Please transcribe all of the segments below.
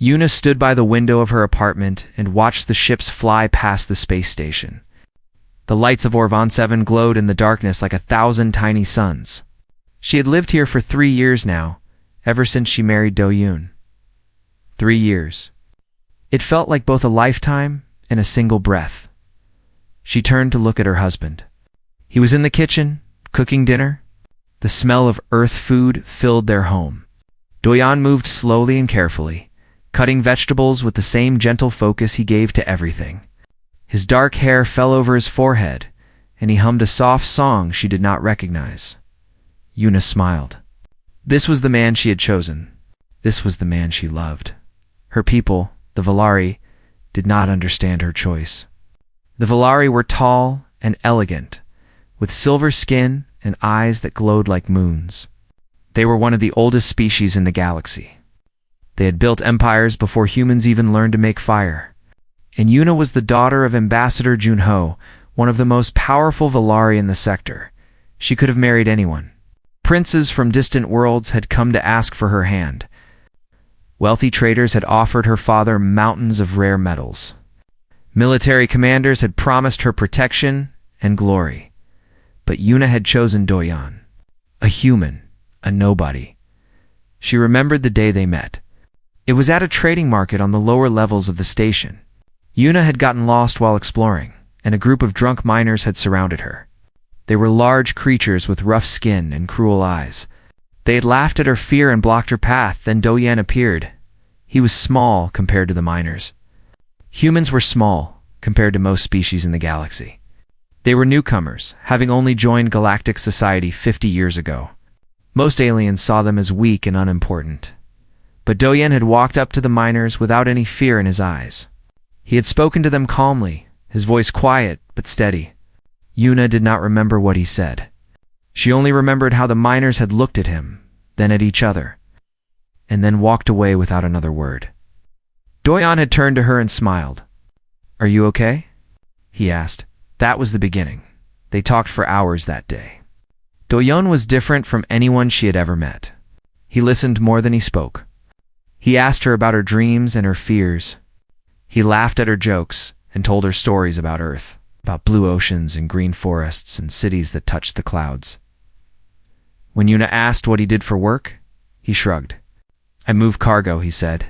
Yuna stood by the window of her apartment and watched the ships fly past the space station. The lights of Orvan 7 glowed in the darkness like 1,000 tiny suns. She had lived here for 3 years now, ever since she married Do-yoon. 3 years. It felt like both a lifetime and a single breath. She turned to look at her husband. He was in the kitchen, cooking dinner. The smell of earth food filled their home. Do-yeon moved slowly and carefully, cutting vegetables with the same gentle focus he gave to everything. His dark hair fell over his forehead, and he hummed a soft song she did not recognize. Yuna smiled. This was the man she had chosen. This was the man she loved. Her people, the Valari, did not understand her choice. The Valari were tall and elegant, with silver skin and eyes that glowed like moons. They were one of the oldest species in the galaxy. They had built empires before humans even learned to make fire. And Yuna was the daughter of Ambassador Junho, one of the most powerful Valari in the sector. She could have married anyone. Princes from distant worlds had come to ask for her hand. Wealthy traders had offered her father mountains of rare metals. Military commanders had promised her protection and glory. But Yuna had chosen Do-yeon, a human, a nobody. She remembered the day they met. It was at a trading market on the lower levels of the station. Yuna had gotten lost while exploring, and a group of drunk miners had surrounded her. They were large creatures with rough skin and cruel eyes. They had laughed at her fear and blocked her path. Then Do-yeon appeared. He was small compared to the miners. Humans were small compared to most species in the galaxy. They were newcomers, having only joined galactic society 50 years ago. Most aliens saw them as weak and unimportant. But Do-yeon had walked up to the miners without any fear in his eyes. He had spoken to them calmly, his voice quiet but steady. Yuna did not remember what he said. She only remembered how the miners had looked at him, then at each other, and then walked away without another word. Do-yeon had turned to her and smiled. "Are you okay?" he asked. That was the beginning. They talked for hours that day. Do-yeon was different from anyone she had ever met. He listened more than he spoke. He asked her about her dreams and her fears. He laughed at her jokes and told her stories about Earth, about blue oceans and green forests and cities that touched the clouds. When Yuna asked what he did for work, he shrugged. "I move cargo," he said.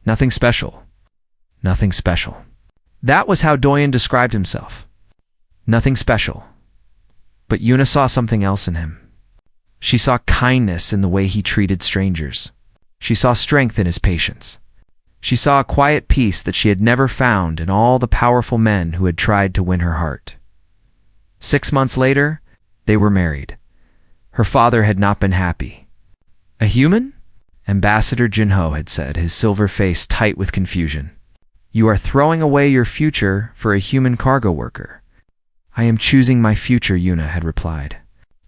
"Nothing special. Nothing special." That was how Do-yeon described himself. Nothing special. But Yuna saw something else in him. She saw kindness in the way he treated strangers. She saw strength in his patience. She saw a quiet peace that she had never found in all the powerful men who had tried to win her heart. 6 months later, they were married. Her father had not been happy. "A human?" Ambassador Junho had said, his silver face tight with confusion. "You are throwing away your future for a human cargo worker." "I am choosing my future," Yuna had replied.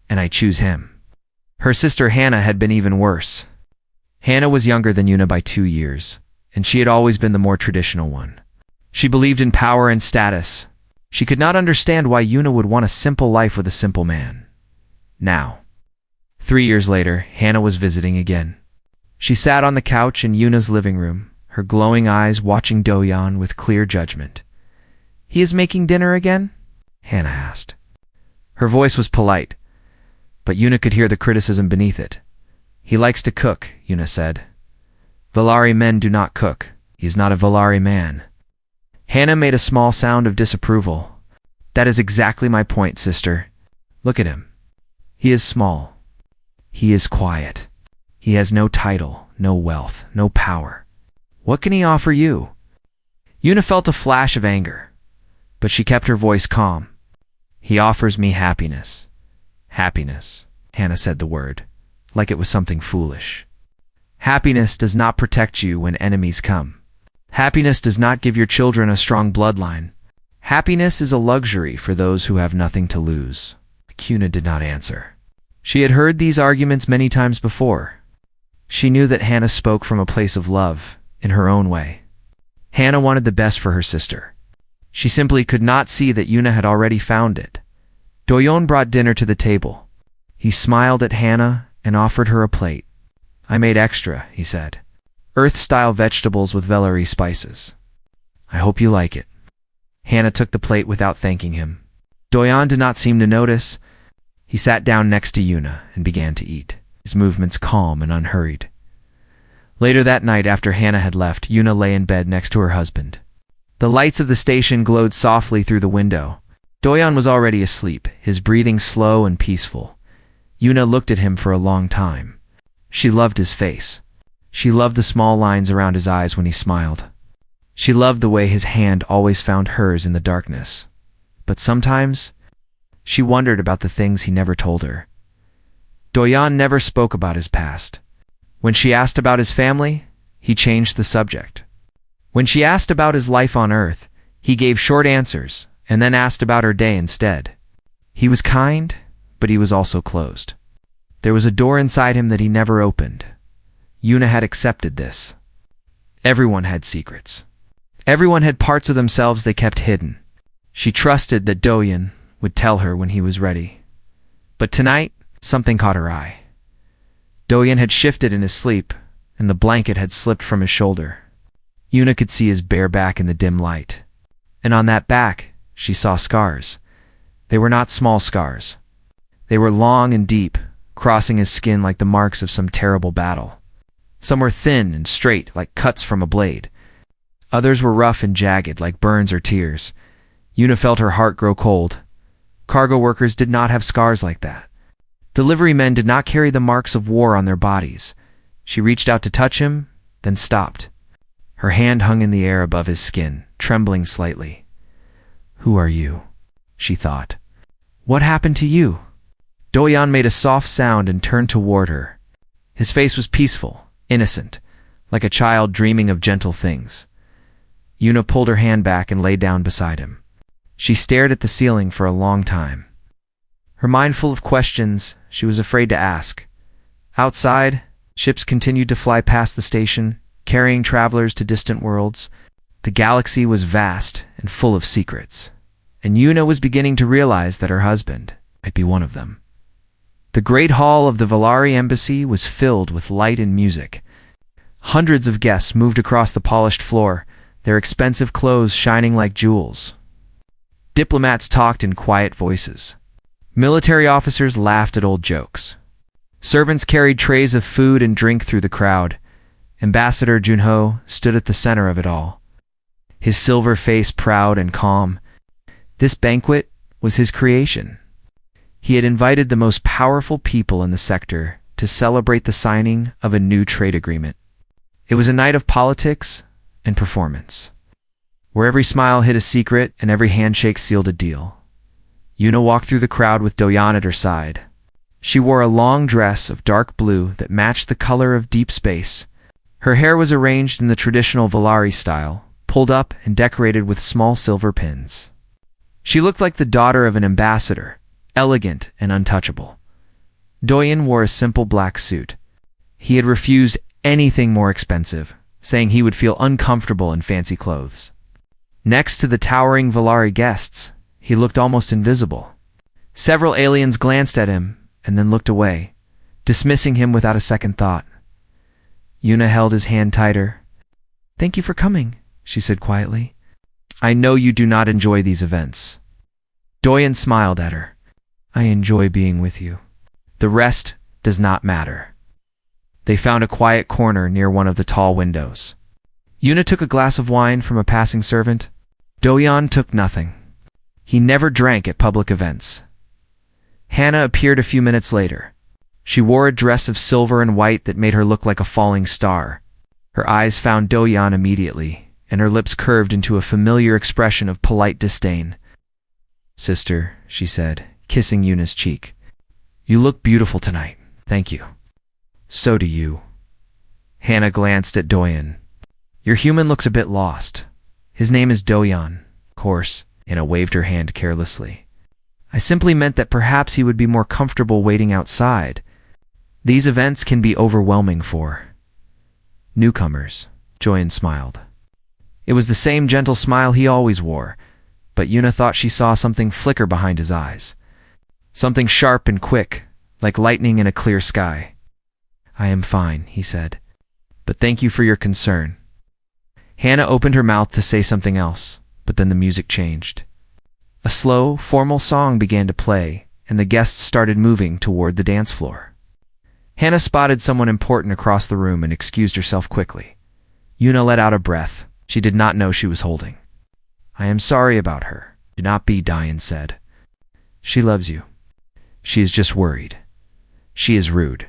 "And I choose him." Her sister Hannah had been even worse. Hannah was younger than Yuna by 2 years, and she had always been the more traditional one. She believed in power and status. She could not understand why Yuna would want a simple life with a simple man. Now, 3 years later, Hannah was visiting again. She sat on the couch in Yuna's living room, her glowing eyes watching Do-yeon with clear judgment. "He is making dinner again?" Hannah asked. Her voice was polite, but Yuna could hear the criticism beneath it. "He likes to cook," Yuna said. "Valari men do not cook. He is not a Valari man." Hannah made a small sound of disapproval. "That is exactly my point, sister. Look at him. He is small. He is quiet. He has no title, no wealth, no power. What can he offer you?" Yuna felt a flash of anger, but she kept her voice calm. "He offers me happiness." "Happiness," Hannah said the word, like it was something foolish. "Happiness does not protect you when enemies come. Happiness does not give your children a strong bloodline. Happiness is a luxury for those who have nothing to lose." Yuna did not answer. She had heard these arguments many times before. She knew that Hannah spoke from a place of love, in her own way. Hannah wanted the best for her sister. She simply could not see that Yuna had already found it. Do-yeon brought dinner to the table. He smiled at Hannah and offered her a plate. "I made extra," he said. Earth-style vegetables with Velari spices. I hope you like it. Hannah took the plate without thanking him. Doyan did not seem to notice. He sat down next to Yuna and began to eat, his movements calm and unhurried. Later that night, after Hannah had left, Yuna lay in bed next to her husband. The lights of the station glowed softly through the window. Doyan was already asleep, his breathing slow and peaceful. Yuna looked at him for a long time. She loved his face. She loved the small lines around his eyes when he smiled. She loved the way his hand always found hers in the darkness. But sometimes, she wondered about the things he never told her. Doyan never spoke about his past. When she asked about his family, he changed the subject. When she asked about his life on Earth, he gave short answers and then asked about her day instead. He was kind, but he was also closed. There was a door inside him that he never opened. Yuna had accepted this. Everyone had secrets. Everyone had parts of themselves they kept hidden. She trusted that Doyan would tell her when he was ready. But tonight, something caught her eye. Doyan had shifted in his sleep, and the blanket had slipped from his shoulder. Yuna could see his bare back in the dim light. And on that back, she saw scars. They were not small scars. They were long and deep, crossing his skin like the marks of some terrible battle. Some were thin and straight, like cuts from a blade. Others were rough and jagged, like burns or tears. Yuna felt her heart grow cold. Cargo workers did not have scars like that. Delivery men did not carry the marks of war on their bodies. She reached out to touch him, then stopped. Her hand hung in the air above his skin, trembling slightly. "Who are you?" she thought. "What happened to you?" Doyan made a soft sound and turned toward her. His face was peaceful, innocent, like a child dreaming of gentle things. Yuna pulled her hand back and lay down beside him. She stared at the ceiling for a long time. Her mind full of questions she was afraid to ask. Outside, ships continued to fly past the station, carrying travelers to distant worlds. The galaxy was vast and full of secrets, and Yuna was beginning to realize that her husband might be one of them. The great hall of the Velari embassy was filled with light and music. Hundreds of guests moved across the polished floor, their expensive clothes shining like jewels. Diplomats talked in quiet voices. Military officers laughed at old jokes. Servants carried trays of food and drink through the crowd. Ambassador Junho stood at the center of it all, his silver face proud and calm. This banquet was his creation. He had invited the most powerful people in the sector to celebrate the signing of a new trade agreement. It was a night of politics and performance, where every smile hid a secret and every handshake sealed a deal. Yuna walked through the crowd with Doyan at her side. She wore a long dress of dark blue that matched the color of deep space. Her hair was arranged in the traditional Velari style, pulled up and decorated with small silver pins. She looked like the daughter of an ambassador, elegant and untouchable. Doyan wore a simple black suit. He had refused anything more expensive, saying he would feel uncomfortable in fancy clothes. Next to the towering Velari guests, he looked almost invisible. Several aliens glanced at him and then looked away, dismissing him without a second thought. Yuna held his hand tighter. "Thank you for coming," she said quietly. "I know you do not enjoy these events." Doyan smiled at her. "I enjoy being with you. The rest does not matter." They found a quiet corner near one of the tall windows. Yuna took a glass of wine from a passing servant. Doyan took nothing. He never drank at public events. Hannah appeared a few minutes later. She wore a dress of silver and white that made her look like a falling star. Her eyes found Doyan immediately, and her lips curved into a familiar expression of polite disdain. "Sister," she said, kissing Yuna's cheek. "You look beautiful tonight. Thank you." "So do you." Hannah glanced at Doyan. "Your human looks a bit lost. His name is Doyan, of course," and waved her hand carelessly. "I simply meant that perhaps he would be more comfortable waiting outside. These events can be overwhelming for newcomers." Doyan smiled. It was the same gentle smile he always wore, but Yuna thought she saw something flicker behind his eyes. Something sharp and quick, like lightning in a clear sky. "I am fine," he said. but thank you for your concern." Hannah opened her mouth to say something else, but then the music changed. A slow, formal song began to play, and the guests started moving toward the dance floor. Hannah spotted someone important across the room and excused herself quickly. Yuna let out a breath. She did not know she was holding. "I am sorry about her." "Do not be," Diane said. "She loves you. She is just worried. She is rude.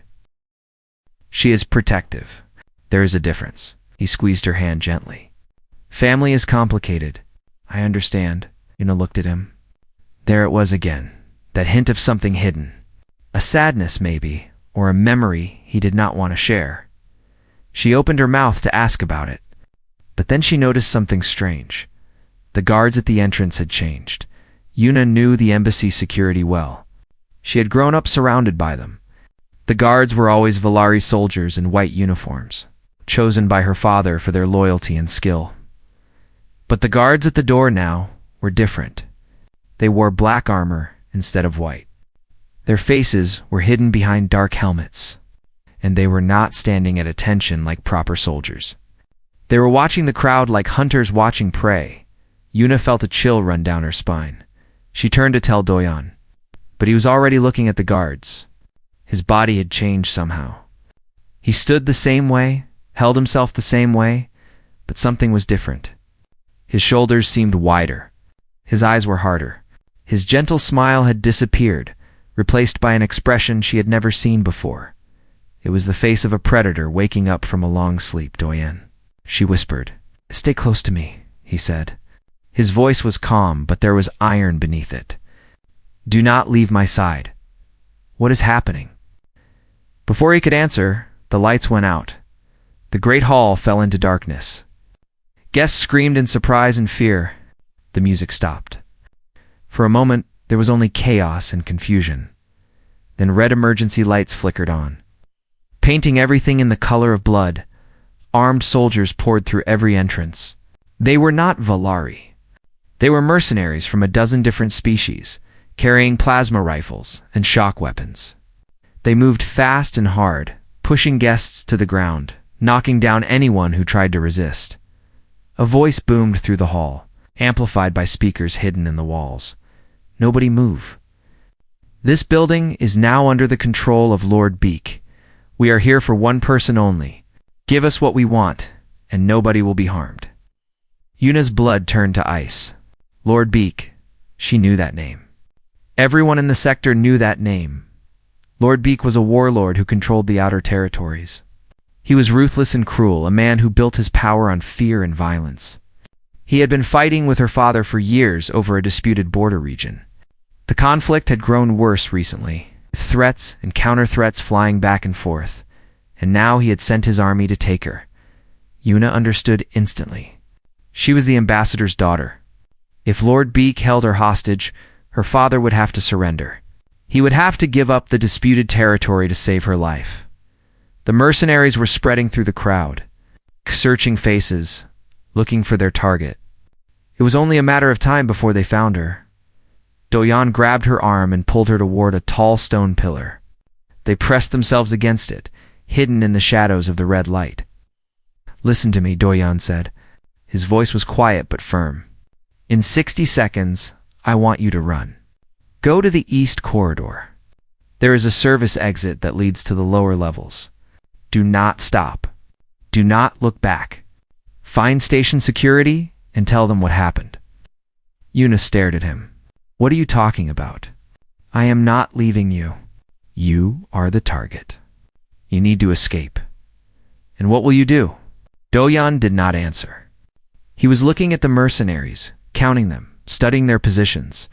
She is protective. There is a difference." He squeezed her hand gently. "Family is complicated. I understand." Yuna looked at him. There it was again, that hint of something hidden. A sadness, maybe, or a memory he did not want to share. She opened her mouth to ask about it, but then she noticed something strange. The guards at the entrance had changed. Yuna knew the embassy security well. She had grown up surrounded by them. The guards were always Valari soldiers in white uniforms, chosen by her father for their loyalty and skill. But the guards at the door now were different. They wore black armor instead of white. Their faces were hidden behind dark helmets, and they were not standing at attention like proper soldiers. They were watching the crowd like hunters watching prey. Yuna felt a chill run down her spine. She turned to tell Doyan, but he was already looking at the guards. His body had changed somehow. He stood the same way, held himself the same way, but something was different. His shoulders seemed wider. His eyes were harder. His gentle smile had disappeared, replaced by an expression she had never seen before. It was the face of a predator waking up from a long sleep. "Doyan," she whispered. "Stay close to me," he said. His voice was calm, but there was iron beneath it. "Do not leave my side. What is happening?" Before he could answer, the lights went out. The great hall fell into darkness. Guests screamed in surprise and fear. The music stopped. For a moment, there was only chaos and confusion. Then red emergency lights flickered on, painting everything in the color of blood. Armed soldiers poured through every entrance. They were not Valari. They were mercenaries from a dozen different species, carrying plasma rifles and shock weapons. They moved fast and hard, pushing guests to the ground, knocking down anyone who tried to resist. A voice boomed through the hall, amplified by speakers hidden in the walls. "Nobody move. This building is now under the control of Lord Beak. We are here for one person only. Give us what we want, and nobody will be harmed." Yuna's blood turned to ice. Lord Beak. She knew that name. Everyone in the sector knew that name. Lord Beak was a warlord who controlled the outer territories. He was ruthless and cruel, a man who built his power on fear and violence. He had been fighting with her father for years over a disputed border region. The conflict had grown worse recently, with threats and counter-threats flying back and forth, and now he had sent his army to take her. Yuna understood instantly. She was the ambassador's daughter. If Lord Beak held her hostage, her father would have to surrender. He would have to give up the disputed territory to save her life. The mercenaries were spreading through the crowd, searching faces, looking for their target. It was only a matter of time before they found her. Doyan grabbed her arm and pulled her toward a tall stone pillar. They pressed themselves against it, hidden in the shadows of the red light. "Listen to me," Doyan said. His voice was quiet but firm. "In 60 seconds, I want you to run. Go to the east corridor. There is a service exit that leads to the lower levels. Do not stop. Do not look back. Find station security and tell them what happened." Yuna stared at him. "What are you talking about? I am not leaving you. You are the target. You need to escape. And what will you do?" Doyan did not answer. He was looking at the mercenaries, counting them, studying their positions.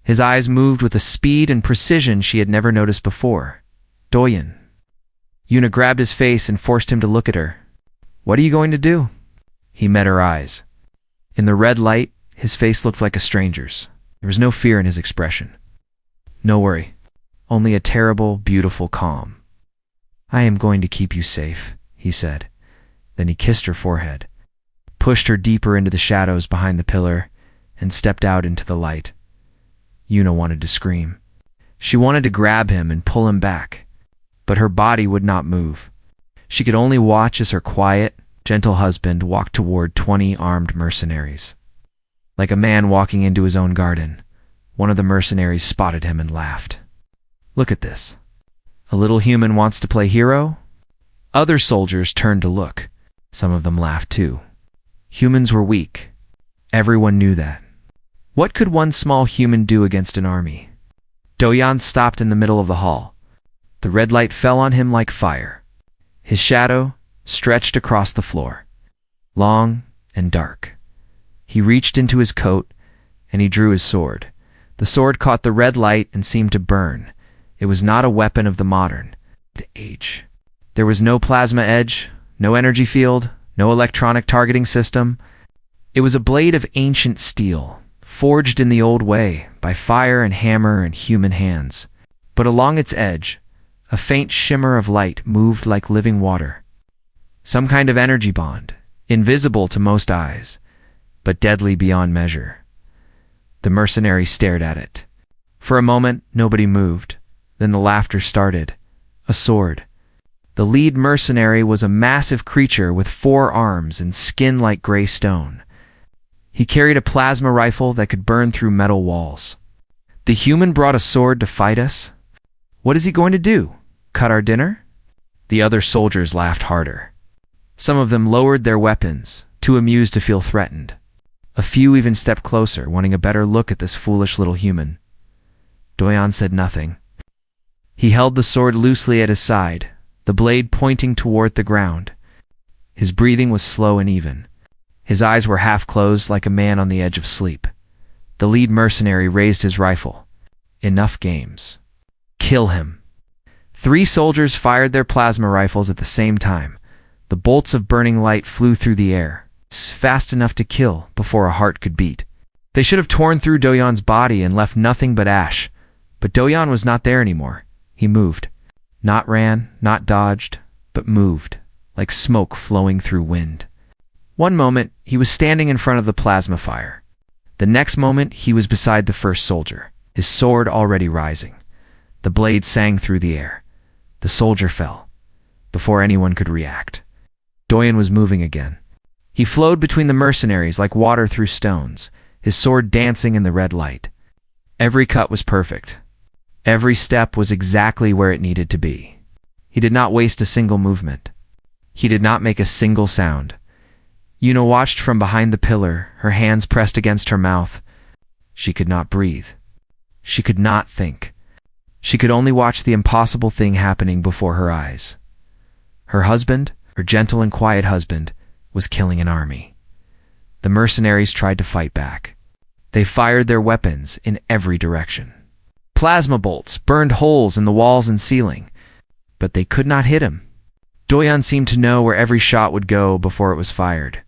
His eyes moved with a speed and precision she had never noticed before. "Doyan." Yuna grabbed his face and forced him to look at her. "What are you going to do?" He met her eyes. In the red light, his face looked like a stranger's. There was no fear in his expression. "No worry. Only a terrible, beautiful calm." "I am going to keep you safe," he said. Then he kissed her forehead, pushed her deeper into the shadows behind the pillar, and stepped out into the light. Yuna wanted to scream. She wanted to grab him and pull him back, but her body would not move. She could only watch as her quiet, gentle husband walked toward 20 armed mercenaries. Like a man walking into his own garden, one of the mercenaries spotted him and laughed. "Look at this. A little human wants to play hero?" Other soldiers turned to look. Some of them laughed too. Humans were weak. Everyone knew that. What could one small human do against an army? Doyan stopped in the middle of the hall. The red light fell on him like fire. His shadow stretched across the floor, long and dark. He reached into his coat, and he drew his sword. The sword caught the red light and seemed to burn. It was not a weapon of the modern age. There was no plasma edge, no energy field, no electronic targeting system. It was a blade of ancient steel, forged in the old way by fire and hammer and human hands. But along its edge, a faint shimmer of light moved like living water. Some kind of energy bond, invisible to most eyes, but deadly beyond measure. The mercenary stared at it. For a moment, nobody moved. Then the laughter started. A sword. The lead mercenary was a massive creature with 4 arms and skin like gray stone. He carried a plasma rifle that could burn through metal walls. The human brought a sword to fight us? What is he going to do? Cut our dinner? The other soldiers laughed harder. Some of them lowered their weapons, too amused to feel threatened. A few even stepped closer, wanting a better look at this foolish little human. Doyan said nothing. He held the sword loosely at his side, the blade pointing toward the ground. His breathing was slow and even. His eyes were half closed like a man on the edge of sleep. The lead mercenary raised his rifle. Enough games. Kill him. 3 soldiers fired their plasma rifles at the same time. The bolts of burning light flew through the air, fast enough to kill before a heart could beat. They should have torn through Doyan's body and left nothing but ash. But Doyan was not there anymore. He moved. Not ran, not dodged, but moved, like smoke flowing through wind. One moment, he was standing in front of the plasma fire. The next moment, he was beside the first soldier, his sword already rising. The blade sang through the air. The soldier fell, before anyone could react. Doyan was moving again. He flowed between the mercenaries like water through stones, his sword dancing in the red light. Every cut was perfect. Every step was exactly where it needed to be. He did not waste a single movement. He did not make a single sound. Yuna watched from behind the pillar, her hands pressed against her mouth. She could not breathe. She could not think. She could only watch the impossible thing happening before her eyes. Her husband, her gentle and quiet husband, was killing an army. The mercenaries tried to fight back. They fired their weapons in every direction. Plasma bolts burned holes in the walls and ceiling, but they could not hit him. Doyan seemed to know where every shot would go before it was fired.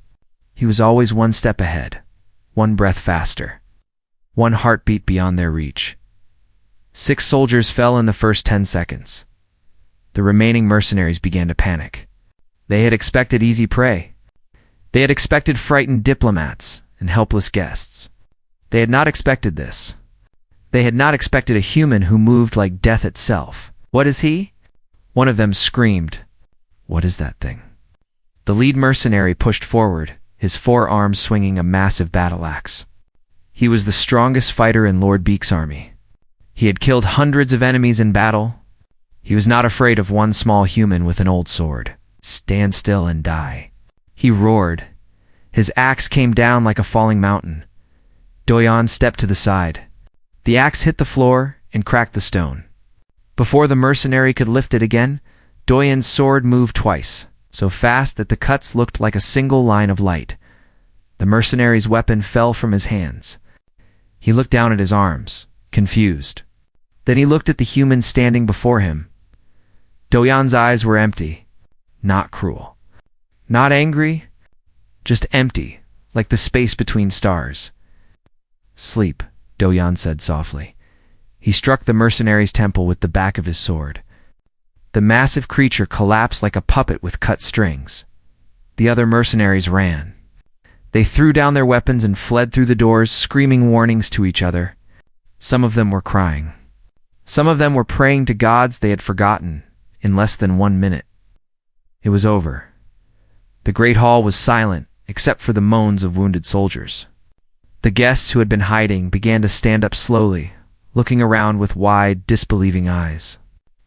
He was always one step ahead, one breath faster, one heartbeat beyond their reach. 6 soldiers fell in the first 10 seconds. The remaining mercenaries began to panic. They had expected easy prey. They had expected frightened diplomats and helpless guests. They had not expected this. They had not expected a human who moved like death itself. "What is he?" One of them screamed. "What is that thing?" The lead mercenary pushed forward, his 4 arms swinging a massive battle axe. He was the strongest fighter in Lord Beak's army. He had killed hundreds of enemies in battle. He was not afraid of one small human with an old sword. "Stand still and die." He roared. His axe came down like a falling mountain. Doyan stepped to the side. The axe hit the floor and cracked the stone. Before the mercenary could lift it again, Doyan's sword moved twice, so fast that the cuts looked like a single line of light. The mercenary's weapon fell from his hands. He looked down at his arms, confused. Then he looked at the human standing before him. Doyan's eyes were empty, not cruel, not angry, just empty, like the space between stars. "Sleep," Doyan said softly. He struck the mercenary's temple with the back of his sword. The massive creature collapsed like a puppet with cut strings. The other mercenaries ran. They threw down their weapons and fled through the doors, screaming warnings to each other. Some of them were crying. Some of them were praying to gods they had forgotten in less than 1 minute. It was over. The great hall was silent, except for the moans of wounded soldiers. The guests who had been hiding began to stand up slowly, looking around with wide, disbelieving eyes.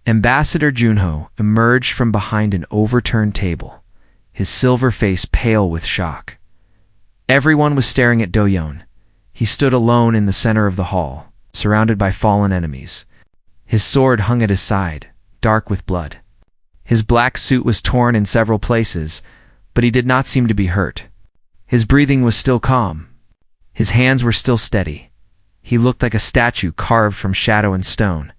Ambassador Junho emerged from behind an overturned table, his silver face pale with shock. Everyone was staring at Do-yeon. He stood alone in the center of the hall, surrounded by fallen enemies. His sword hung at his side, dark with blood. His black suit was torn in several places, but he did not seem to be hurt. His breathing was still calm. His hands were still steady. He looked like a statue carved from shadow and stone.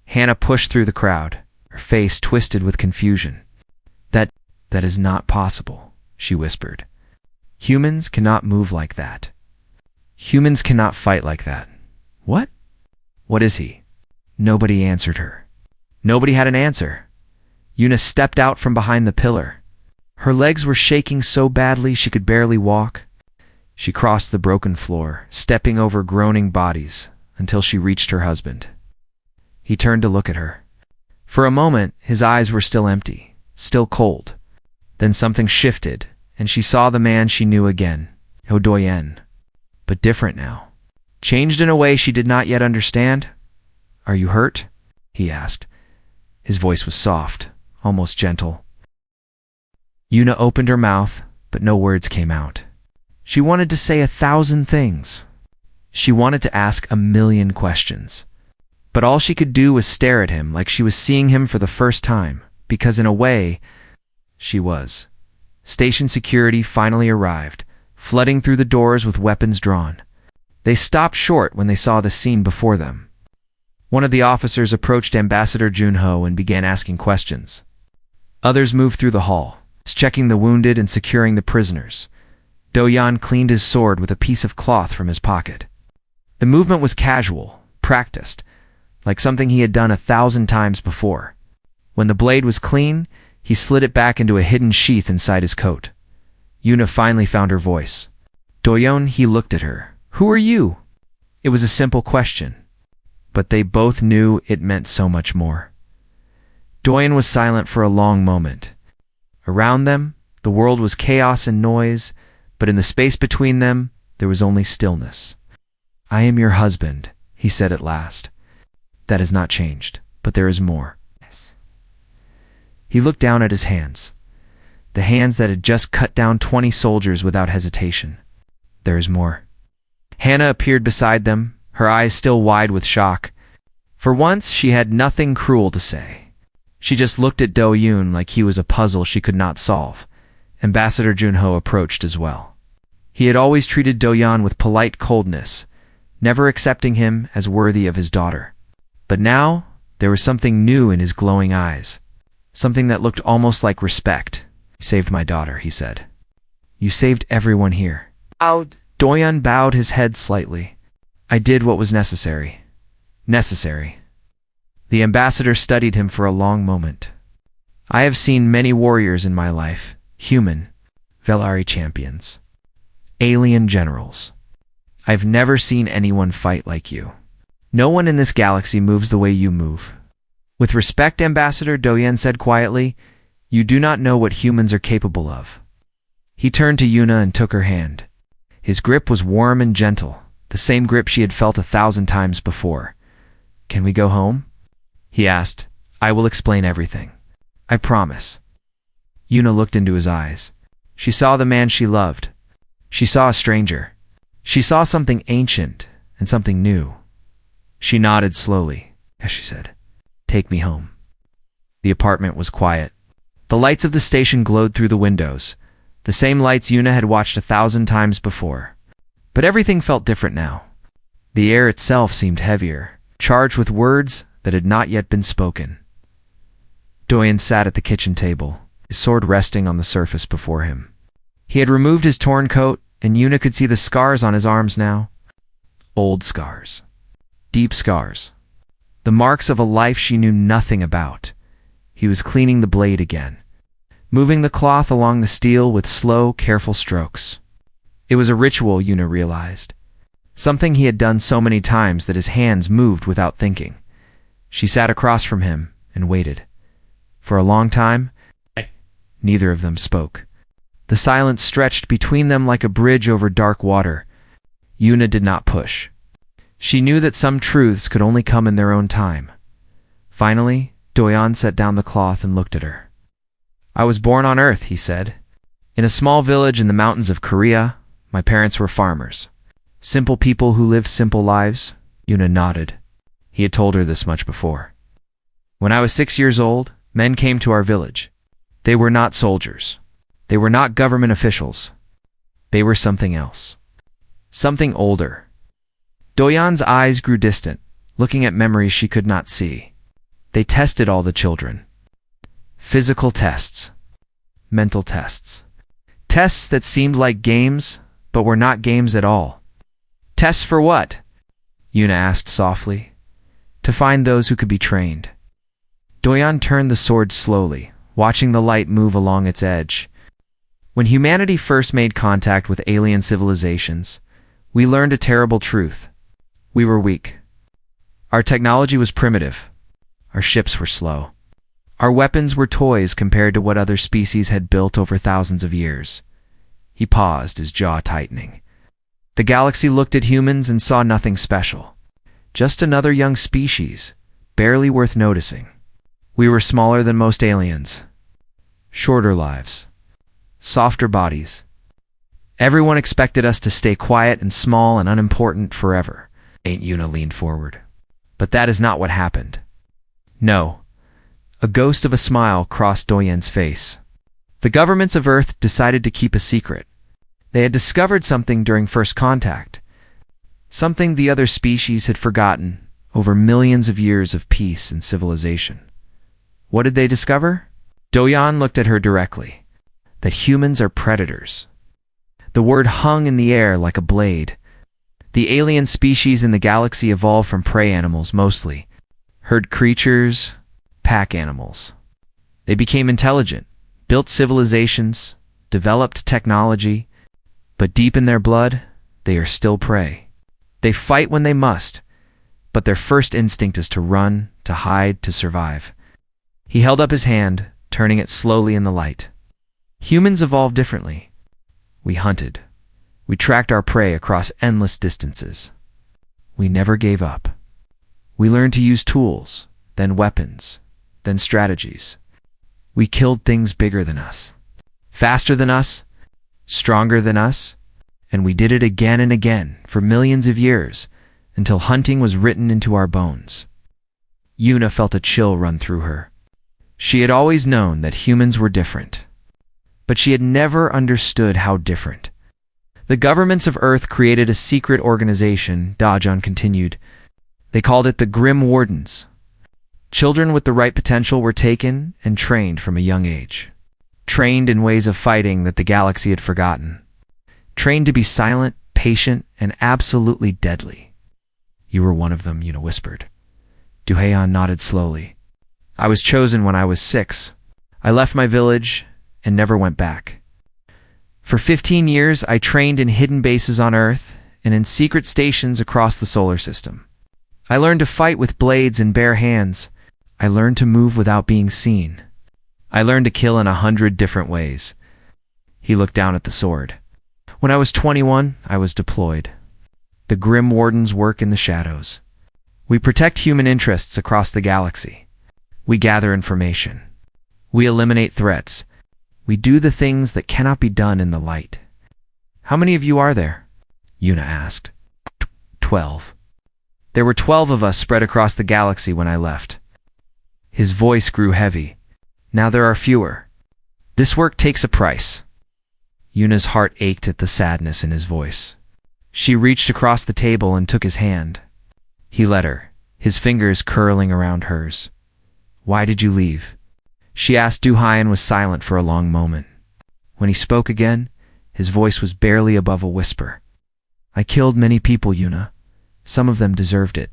Hannah pushed through the crowd, her face twisted with confusion. That is not possible, she whispered. Humans cannot move like that. Humans cannot fight like that. What? What is he? Nobody answered her. Nobody had an answer. Yuna stepped out from behind the pillar. Her legs were shaking so badly she could barely walk. She crossed the broken floor, stepping over groaning bodies, until she reached her husband. He turned to look at her. For a moment, his eyes were still empty, still cold. Then something shifted, and she saw the man she knew again, Do-yeon. But different now. Changed in a way she did not yet understand. Are you hurt? He asked. His voice was soft, almost gentle. Yuna opened her mouth, but no words came out. She wanted to say 1,000 things. She wanted to ask 1,000,000 questions. But all she could do was stare at him like she was seeing him for the first time, because in a way, she was. Station security finally arrived, flooding through the doors with weapons drawn. They stopped short when they saw the scene before them. One of the officers approached Ambassador Junho and began asking questions. Others moved through the hall, checking the wounded and securing the prisoners. Do-yeon cleaned his sword with a piece of cloth from his pocket. The movement was casual, practiced, like something he had done 1,000 times before. When the blade was clean, he slid it back into a hidden sheath inside his coat. Yuna finally found her voice. Do-yeon, he looked at her. Who are you? It was a simple question, but they both knew it meant so much more. Do-yeon was silent for a long moment. Around them, the world was chaos and noise, but in the space between them, there was only stillness. I am your husband, he said at last. That has not changed, but there is more. Yes. He looked down at his hands, the hands that had just cut down 20 soldiers without hesitation. There is more. Hannah appeared beside them, her eyes still wide with shock. For once, she had nothing cruel to say. She just looked at Do-yeon like he was a puzzle she could not solve. Ambassador Junho approached as well. He had always treated Do-yeon with polite coldness, never accepting him as worthy of his daughter. But now, there was something new in his glowing eyes, something that looked almost like respect. You saved my daughter, he said. You saved everyone here. Do-yeon bowed his head slightly. I did what was necessary. Necessary. The ambassador studied him for a long moment. I have seen many warriors in my life, human, Velari champions, alien generals. I've never seen anyone fight like you. No one in this galaxy moves the way you move. With respect, Ambassador, Do-yeon said quietly, you do not know what humans are capable of. He turned to Yuna and took her hand. His grip was warm and gentle, the same grip she had felt 1,000 times before. Can we go home? He asked. I will explain everything. I promise. Yuna looked into his eyes. She saw the man she loved. She saw a stranger. She saw something ancient and something new. She nodded slowly, as she said, Take me home. The apartment was quiet. The lights of the station glowed through the windows, the same lights Yuna had watched 1,000 times before. But everything felt different now. The air itself seemed heavier, charged with words that had not yet been spoken. Do-yeon sat at the kitchen table, his sword resting on the surface before him. He had removed his torn coat, and Yuna could see the scars on his arms now. Old scars. Deep scars. The marks of a life she knew nothing about. He was cleaning the blade again, moving the cloth along the steel with slow, careful strokes. It was a ritual, Yuna realized. Something he had done so many times that his hands moved without thinking. She sat across from him and waited. For a long time, Neither of them spoke. The silence stretched between them like a bridge over dark water. Yuna did not push. She knew that some truths could only come in their own time. Finally, Doyan set down the cloth and looked at her. "I was born on Earth," he said. "In a small village in the mountains of Korea. My parents were farmers. Simple people who lived simple lives." Yuna nodded. He had told her this much before. "When I was 6 years old, men came to our village. They were not soldiers. They were not government officials. They were something else. Something older." Doyan's eyes grew distant, looking at memories she could not see. They tested all the children. Physical tests. Mental tests. Tests that seemed like games, but were not games at all. "Tests for what?" Yuna asked softly. "To find those who could be trained." Doyan turned the sword slowly, watching the light move along its edge. "When humanity first made contact with alien civilizations, we learned a terrible truth. We were weak. Our technology was primitive. Our ships were slow. Our weapons were toys compared to what other species had built over thousands of years." He paused, his jaw tightening. The galaxy looked at humans and saw nothing special. Just another young species, barely worth noticing. We were smaller than most aliens. Shorter lives. Softer bodies. Everyone expected us to stay quiet and small and unimportant forever. Aunt Yuna leaned forward. But that is not what happened. No. A ghost of a smile crossed Doyen's face. The governments of Earth decided to keep a secret. They had discovered something during first contact. Something the other species had forgotten over millions of years of peace and civilization. What did they discover? Doyan looked at her directly. That humans are predators. The word hung in the air like a blade. The alien species in the galaxy evolved from prey animals mostly. Herd creatures, pack animals. They became intelligent, built civilizations, developed technology, but deep in their blood, they are still prey. They fight when they must, but their first instinct is to run, to hide, to survive. He held up his hand, turning it slowly in the light. Humans evolved differently. We hunted. We tracked our prey across endless distances. We never gave up. We learned to use tools, then weapons, then strategies. We killed things bigger than us, faster than us, stronger than us, and we did it again and again for millions of years until hunting was written into our bones. Yuna felt a chill run through her. She had always known that humans were different, but she had never understood how different. The governments of Earth created a secret organization, Dajan continued. They called it the Grim Wardens. Children with the right potential were taken and trained from a young age. Trained in ways of fighting that the galaxy had forgotten. Trained to be silent, patient, and absolutely deadly. You were one of them, Yuna whispered. Duhayan nodded slowly. I was chosen when I was 6. I left my village and never went back. For 15 years, I trained in hidden bases on Earth and in secret stations across the solar system. I learned to fight with blades and bare hands. I learned to move without being seen. I learned to kill in 100 different ways. He looked down at the sword. When I was 21, I was deployed. The Grim Wardens work in the shadows. We protect human interests across the galaxy. We gather information. We eliminate threats. We do the things that cannot be done in the light. How many of you are there? Yuna asked. 12. There were 12 of us spread across the galaxy when I left. His voice grew heavy. Now there are fewer. This work takes a price. Yuna's heart ached at the sadness in his voice. She reached across the table and took his hand. He let her, his fingers curling around hers. Why did you leave? She asked. Duhayan was silent for a long moment. When he spoke again, his voice was barely above a whisper. I killed many people, Yuna. Some of them deserved it.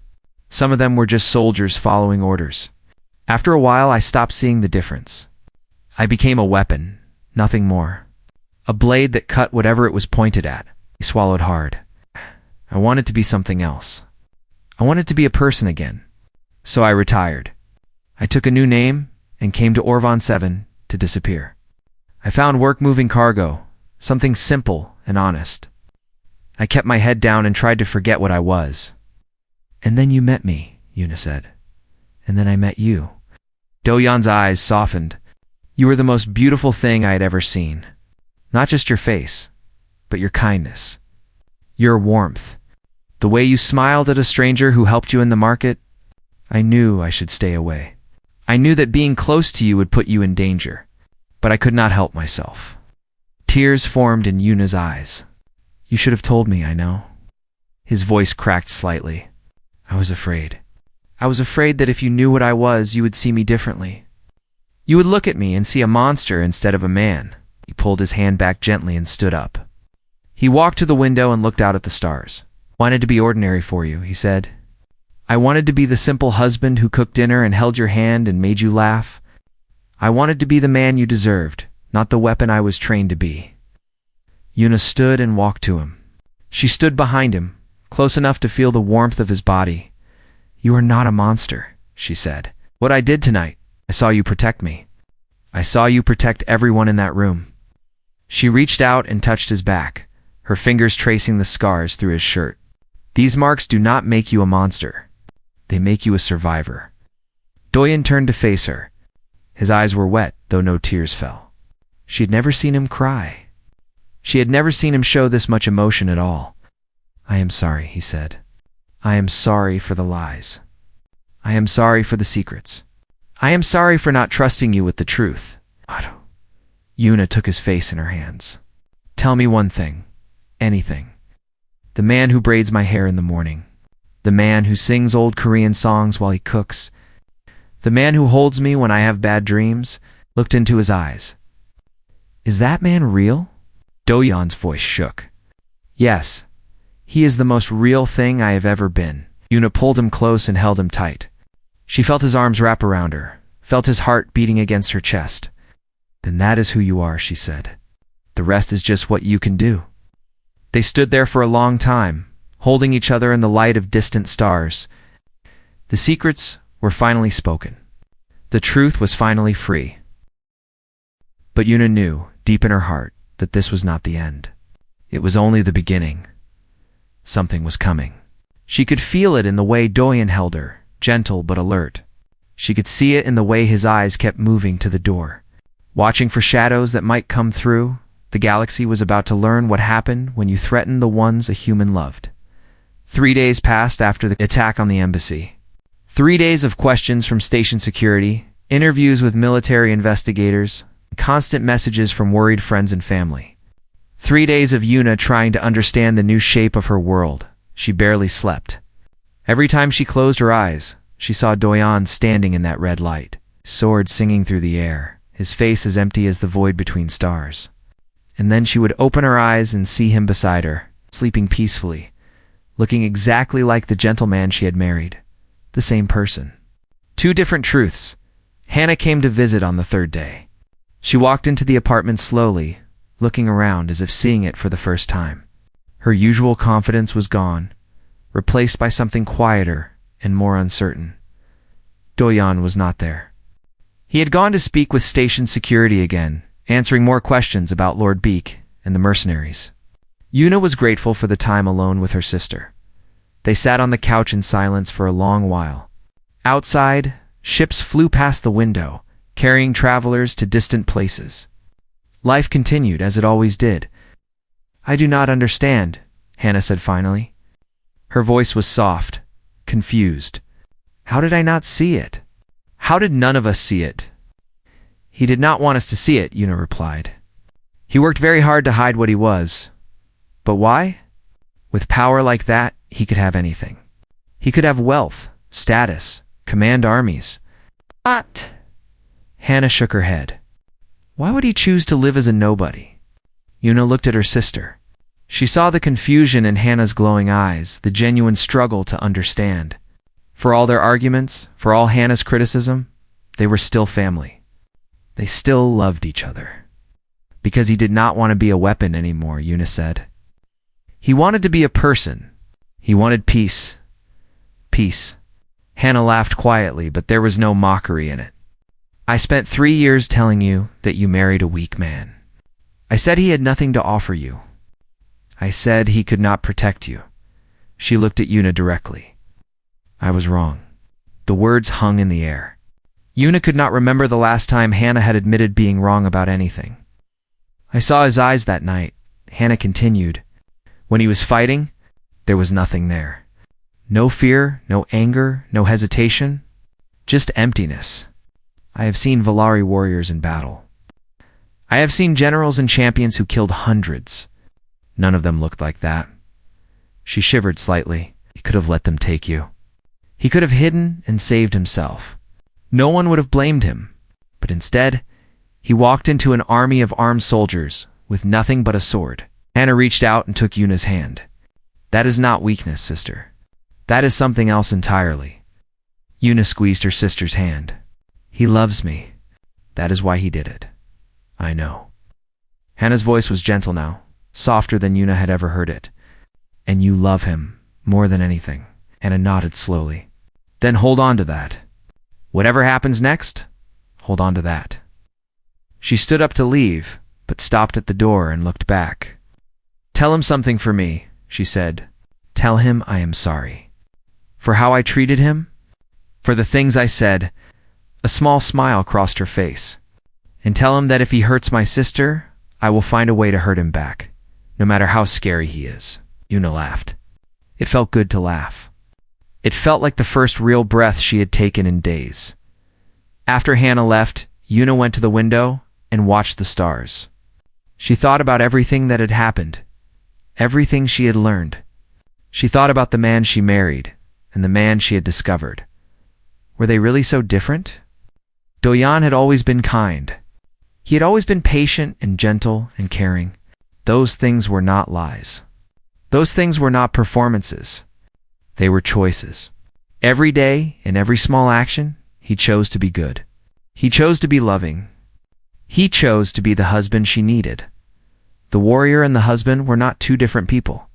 Some of them were just soldiers following orders. After a while, I stopped seeing the difference. I became a weapon, nothing more. A blade that cut whatever it was pointed at. He swallowed hard. I wanted to be something else. I wanted to be a person again. So I retired. I took a new name and came to Orvan 7 to disappear. I found work moving cargo, something simple and honest. I kept my head down and tried to forget what I was. And then you met me, Yuna said. And then I met you. Do-yeon's eyes softened. You were the most beautiful thing I had ever seen. Not just your face, but your kindness. Your warmth. The way you smiled at a stranger who helped you in the market. I knew I should stay away. I knew that being close to you would put you in danger, but I could not help myself. Tears formed in Yuna's eyes. You should have told me, I know. His voice cracked slightly. I was afraid. I was afraid that if you knew what I was, you would see me differently. You would look at me and see a monster instead of a man. He pulled his hand back gently and stood up. He walked to the window and looked out at the stars. Wanted to be ordinary for you, he said. I wanted to be the simple husband who cooked dinner and held your hand and made you laugh. I wanted to be the man you deserved, not the weapon I was trained to be. Yuna stood and walked to him. She stood behind him, close enough to feel the warmth of his body. You are not a monster, she said. What I did tonight, I saw you protect me. I saw you protect everyone in that room. She reached out and touched his back, her fingers tracing the scars through his shirt. These marks do not make you a monster. They make you a survivor. Do-yeon turned to face her. His eyes were wet, though no tears fell. She had never seen him cry. She had never seen him show this much emotion at all. I am sorry, he said. I am sorry for the lies. I am sorry for the secrets. I am sorry for not trusting you with the truth. Yuna took his face in her hands. Tell me one thing. Anything. The man who braids my hair in the morning. The man who sings old Korean songs while he cooks. The man who holds me when I have bad dreams. Looked into his eyes. Is that man real? Do-yeon's voice shook. Yes. He is the most real thing I have ever been. Yuna pulled him close and held him tight. She felt his arms wrap around her, felt his heart beating against her chest. Then that is who you are, she said. The rest is just what you can do. They stood there for a long time, holding each other in the light of distant stars. The secrets were finally spoken. The truth was finally free. But Yuna knew, deep in her heart, that this was not the end. It was only the beginning. Something was coming. She could feel it in the way Do-yeon held her, gentle but alert. She could see it in the way his eyes kept moving to the door, watching for shadows that might come through. The galaxy was about to learn what happened when you threaten the ones a human loved. 3 days passed after the attack on the embassy. 3 days of questions from station security, interviews with military investigators, constant messages from worried friends and family. 3 days of Yuna trying to understand the new shape of her world. She barely slept. Every time she closed her eyes, she saw Do-yeon standing in that red light, sword singing through the air, his face as empty as the void between stars. And then she would open her eyes and see him beside her, sleeping peacefully, looking exactly like the gentleman she had married. The same person. 2 different truths. Hannah came to visit on the 3rd day. She walked into the apartment slowly, looking around as if seeing it for the first time. Her usual confidence was gone, replaced by something quieter and more uncertain. Do-yeon was not there. He had gone to speak with station security again, answering more questions about Lord Beak and the mercenaries. Yuna was grateful for the time alone with her sister. They sat on the couch in silence for a long while. Outside, ships flew past the window, carrying travelers to distant places. Life continued as it always did. I do not understand, Hannah said finally. Her voice was soft, confused. How did I not see it? How did none of us see it? He did not want us to see it, Yuna replied. He worked very hard to hide what he was. But why? With power like that, he could have anything. He could have wealth, status, command armies. But Hannah shook her head. Why would he choose to live as a nobody? Yuna looked at her sister. She saw the confusion in Hannah's glowing eyes, the genuine struggle to understand. For all their arguments, for all Hannah's criticism, they were still family. They still loved each other. Because he did not want to be a weapon anymore, Yuna said. He wanted to be a person. He wanted peace. Peace. Hannah laughed quietly, but there was no mockery in it. I spent 3 years telling you that you married a weak man. I said he had nothing to offer you. I said he could not protect you. She looked at Yuna directly. I was wrong. The words hung in the air. Yuna could not remember the last time Hannah had admitted being wrong about anything. I saw his eyes that night, Hannah continued. When he was fighting, there was nothing there. No fear, no anger, no hesitation, just emptiness. I have seen Valari warriors in battle. I have seen generals and champions who killed hundreds. None of them looked like that. She shivered slightly. He could have let them take you. He could have hidden and saved himself. No one would have blamed him. But instead, he walked into an army of armed soldiers with nothing but a sword. Hannah reached out and took Yuna's hand. That is not weakness, sister. That is something else entirely. Yuna squeezed her sister's hand. He loves me. That is why he did it. I know. Hannah's voice was gentle now, softer than Yuna had ever heard it. And you love him more than anything. Hannah nodded slowly. Then hold on to that. Whatever happens next, hold on to that. She stood up to leave, but stopped at the door and looked back. Tell him something for me, she said. Tell him I am sorry. For how I treated him? For the things I said. A small smile crossed her face. And tell him that if he hurts my sister, I will find a way to hurt him back, no matter how scary he is. Yuna laughed. It felt good to laugh. It felt like the first real breath she had taken in days. After Hannah left, Yuna went to the window and watched the stars. She thought about everything that had happened, everything she had learned. She thought about the man she married and the man she had discovered. Were they really so different? Do-Yan had always been kind. He had always been patient and gentle and caring. Those things were not lies. Those things were not performances. They were choices. Every day, in every small action, he chose to be good. He chose to be loving. He chose to be the husband she needed. The warrior and the husband were not two different people.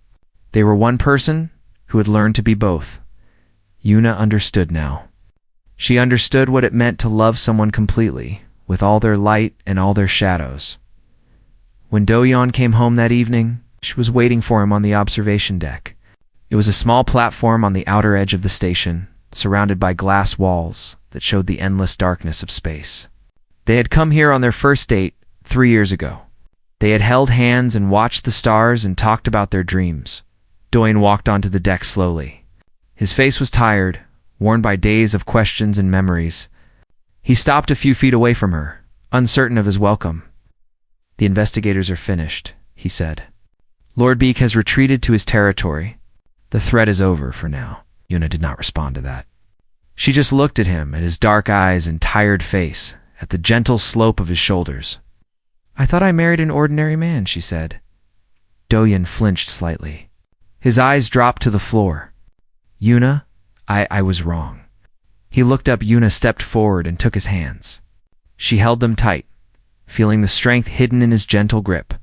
They were one person who had learned to be both. Yuna understood now. She understood what it meant to love someone completely, with all their light and all their shadows. When Do-Yan came home that evening, she was waiting for him on the observation deck. It was a small platform on the outer edge of the station, surrounded by glass walls that showed the endless darkness of space. They had come here on their first date 3 years ago. They had held hands and watched the stars and talked about their dreams. Do-Yan walked onto the deck slowly. His face was tired, worn by days of questions and memories. He stopped a few feet away from her, uncertain of his welcome. The investigators are finished, he said. Lord Beak has retreated to his territory. The threat is over for now. Yuna did not respond to that. She just looked at him, at his dark eyes and tired face, at the gentle slope of his shoulders. I thought I married an ordinary man, she said. Do-Yan flinched slightly. His eyes dropped to the floor. Yuna, I was wrong. He looked up. Yuna stepped forward and took his hands. She held them tight, feeling the strength hidden in his gentle grip.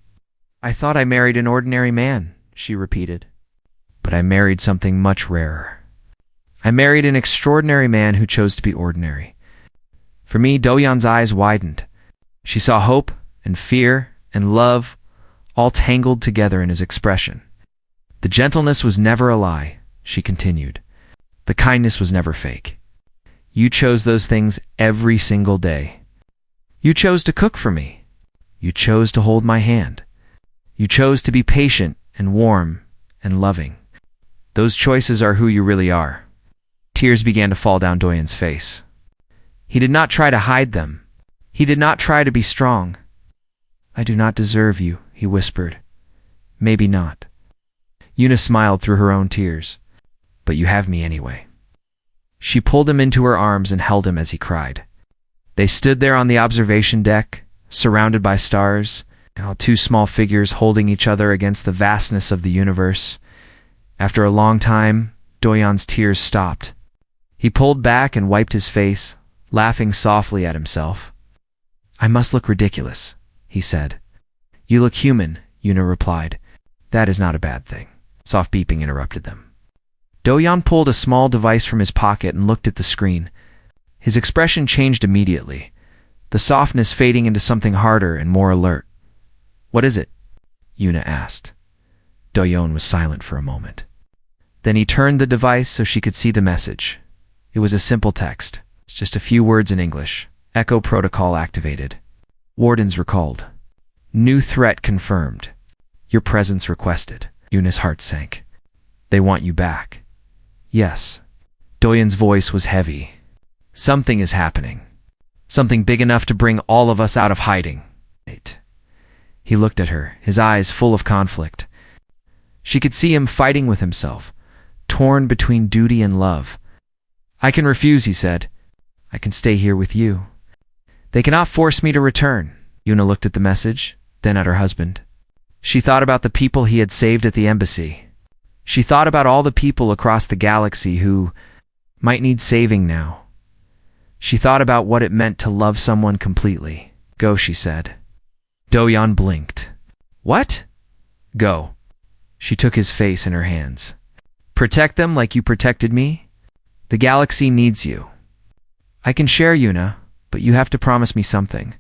I thought I married an ordinary man, she repeated. But I married something much rarer. I married an extraordinary man who chose to be ordinary. For me, Do-Yan's eyes widened. She saw hope and fear and love all tangled together in his expression. The gentleness was never a lie, she continued. The kindness was never fake. You chose those things every single day. You chose to cook for me. You chose to hold my hand. You chose to be patient and warm and loving. Those choices are who you really are. Tears began to fall down Do-Yan's face. He did not try to hide them. He did not try to be strong. I do not deserve you, he whispered. Maybe not. Yuna smiled through her own tears. But you have me anyway. She pulled him into her arms and held him as he cried. They stood there on the observation deck, surrounded by stars, two small figures holding each other against the vastness of the universe. After a long time, Do-Yan's tears stopped. He pulled back and wiped his face, laughing softly at himself. I must look ridiculous, he said. You look human, Yuna replied. That is not a bad thing. Soft beeping interrupted them. Do-Yan pulled a small device from his pocket and looked at the screen. His expression changed immediately, the softness fading into something harder and more alert. What is it? Yuna asked. Doyon was silent for a moment. Then he turned the device so she could see the message. It was a simple text, just a few words in English. Echo protocol activated. Wardens recalled. New threat confirmed. Your presence requested. Yuna's heart sank. They want you back. Yes. Doyon's voice was heavy. Something is happening. Something big enough to bring all of us out of hiding. He looked at her, his eyes full of conflict. She could see him fighting with himself, torn between duty and love. I can refuse, he said. I can stay here with you. They cannot force me to return. Yuna looked at the message, then at her husband. She thought about the people he had saved at the embassy. She thought about all the people across the galaxy who might need saving now. She thought about what it meant to love someone completely. Go, she said. Doyon blinked. What? Go. She took his face in her hands. Protect them like you protected me? The galaxy needs you. I can share, Yuna, but you have to promise me something.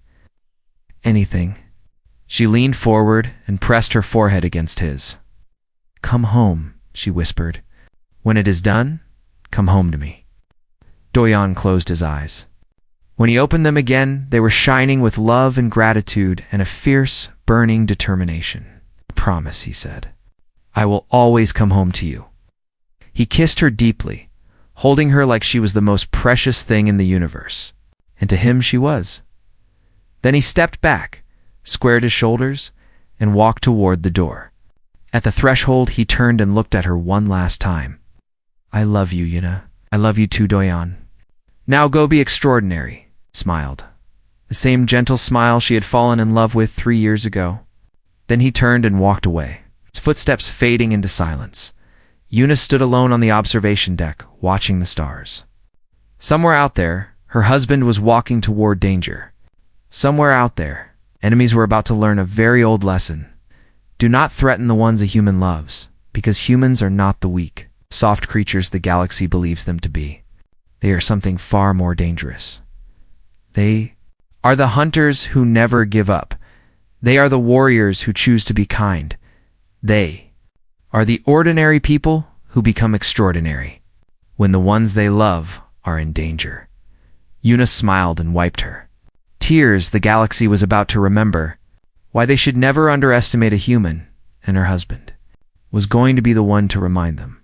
Anything. She leaned forward and pressed her forehead against his. Come home, she whispered. When it is done, come home to me. Doyon closed his eyes. When he opened them again, they were shining with love and gratitude and a fierce, burning determination. Promise, he said. I will always come home to you. He kissed her deeply, holding her like she was the most precious thing in the universe. And to him she was. Then he stepped back, squared his shoulders, and walked toward the door. At the threshold, he turned and looked at her one last time. I love you, Yuna. I love you too, Doyon. Now go be extraordinary, smiled. The same gentle smile she had fallen in love with 3 years ago. Then he turned and walked away, his footsteps fading into silence. Yuna stood alone on the observation deck, watching the stars. Somewhere out there, her husband was walking toward danger. Somewhere out there, enemies were about to learn a very old lesson. Do not threaten the ones a human loves, because humans are not the weak, soft creatures the galaxy believes them to be. They are something far more dangerous. They are the hunters who never give up. They are the warriors who choose to be kind. They are the ordinary people who become extraordinary when the ones they love are in danger. Yuna smiled and wiped her tears. The galaxy was about to remember why they should never underestimate a human, and her husband was going to be the one to remind them.